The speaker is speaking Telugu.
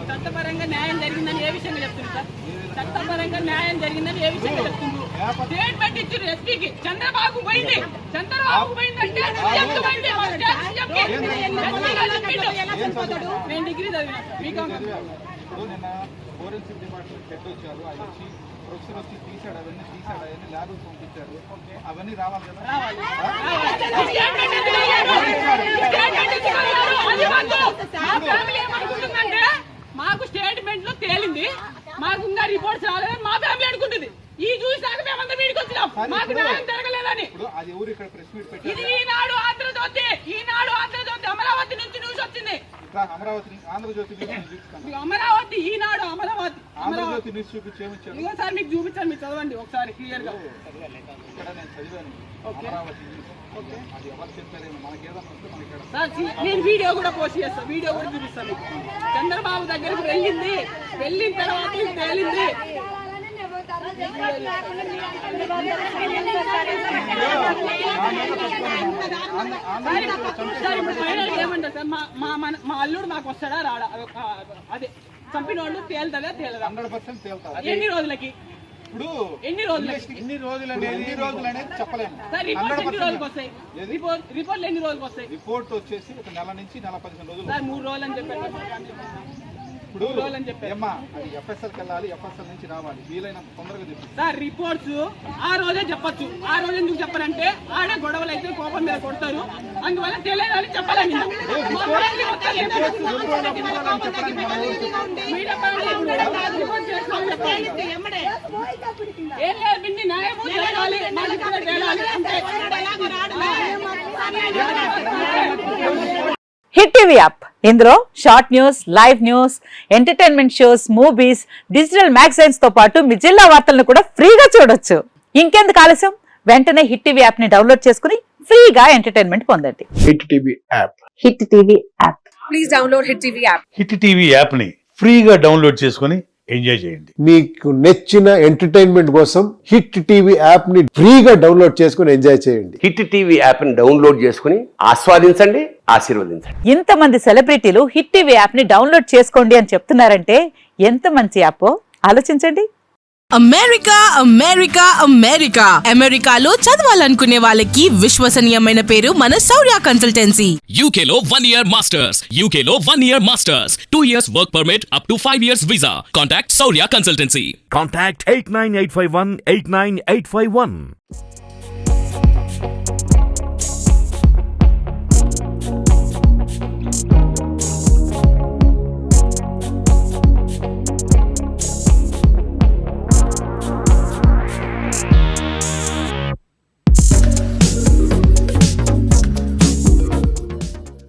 చట్టపరంగా న్యాయం జరిగిందని ఏ విషయంగా చెప్తున్నారు సార్? చట్టపరంగా న్యాయం జరిగిందని ఏ విషయంగా చెప్తున్నారు? స్టేట్మెంట్ ఇచ్చారు ఎస్పీకి. చంద్రబాబు పోయింది, చంద్రబాబు పోయిందంటే నేను డిగ్రీ చదివినా బీకామ్. ఫోరెన్సిక్ డిపార్ట్మెంట్ హెడ్ వచ్చారు, ఆయన వచ్చి ప్రొఫెసర్ వచ్చి తీసాడు, అవన్నీ ల్యాబ్ పంపించారు, అవన్నీ రావాలి కదా. మాకు స్టేట్మెంట్ లో తేలింది, మాకు ఇంకా రిపోర్ట్స్ రాలేదని మా ఫ్యామిలీ అనుకుంటుంది. ఈ చూసాక మేమంతా వీడికి వచ్చినాం, మాకు న్యాయం జరగలేదని. ఇది ఈనాడు ఆంధ్రజ్యోతి, అమరావతి నుంచి న్యూస్ వచ్చింది. అమరావతి ఈనాడు అమరావతి న్యూస్ చూపించాము సార్, మీకు చూపించాను, మీరు చదవండి ఒకసారి క్లియర్ గా. నేను వీడియో కూడా పోస్ట్ చేస్తాను, వీడియో కూడా చూపిస్తాను. చంద్రబాబు దగ్గరికి వెళ్ళిన తర్వాత తేలింది. ఏమంటారు సార్, మా అల్లుడు మాకు వస్తాడా రాడా? అదే చంపిన వాళ్ళు తేలుతుందా తేలదా? 100% తేలుతారు. ఎన్ని రోజులకి? ఇప్పుడు ఎన్ని రోజులు అనేది చెప్పలేము. రిపోర్ట్లు ఎన్ని రోజులకు వస్తాయి? రిపోర్ట్ వచ్చేసి ఒక నెల నుంచి 15 రోజులు. 3 రోజులు అని చెప్పారు. ఇప్పుడు ఎఫ్ఎస్ఎల్కి వెళ్ళాలి, ఎఫ్ఎస్ఎల్ నుంచి రావాలి, వీలైనంత తొందరగా చెప్పారు సార్. రిపోర్ట్స్ ఆ రోజే చెప్పచ్చు. ఆ రోజు ఎందుకు చెప్పారంటే ఆడే గొడవలు అయితే కోపం మీద కొడతారు, అందువల్ల తెలియదని చెప్పాలని. ఏం లేదు, బిన్ని న్యాయము జరగాలి, హిట్ టీవీ యాప్, ఇందులో short news, live news, entertainment shows, movies, digital magazines తో పాటు మీ జిల్లా వార్తలను కూడా ఫ్రీగా చూడొచ్చు. ఇంకెందుకు ఆలస్యం, వెంటనే హిట్ టీవీ యాప్ ని డౌన్లోడ్ చేసుకుని ఫ్రీగా ఎంటర్టైన్మెంట్ పొందండి. Hit TV app, hit TV app, please download hit TV app. Hit TV app ని ఫ్రీగా డౌన్లోడ్ చేసుకుని ఎంజాయ్ చేయండి. మీకు నచ్చిన ఎంటర్టైన్మెంట్ కోసం హిట్ టీవీ యాప్ ని ఫ్రీగా డౌన్లోడ్ చేసుకుని ఎంజాయ్ చేయండి. హిట్ టీవీ యాప్ ని డౌన్లోడ్ చేసుకుని ఆస్వాదించండి, ఆశీర్వదించండి. ఇంతమంది సెలబ్రిటీలు హిట్ టీవీ యాప్ ని డౌన్లోడ్ చేసుకోండి అని చెప్తున్నారంటే ఎంత మంచి యాప్ ఆలోచించండి. అమెరికా అమెరికాలో చదవాలనుకునే వాళ్ళకి విశ్వసనీయమైన పేరు మన శౌర్య కన్సల్టెన్సీ. UK లో 1 year masters, UK లో 1 year masters, 2 years work permit up to 5 years visa. Contact Saurya Consultancy. Contact 89851 89851.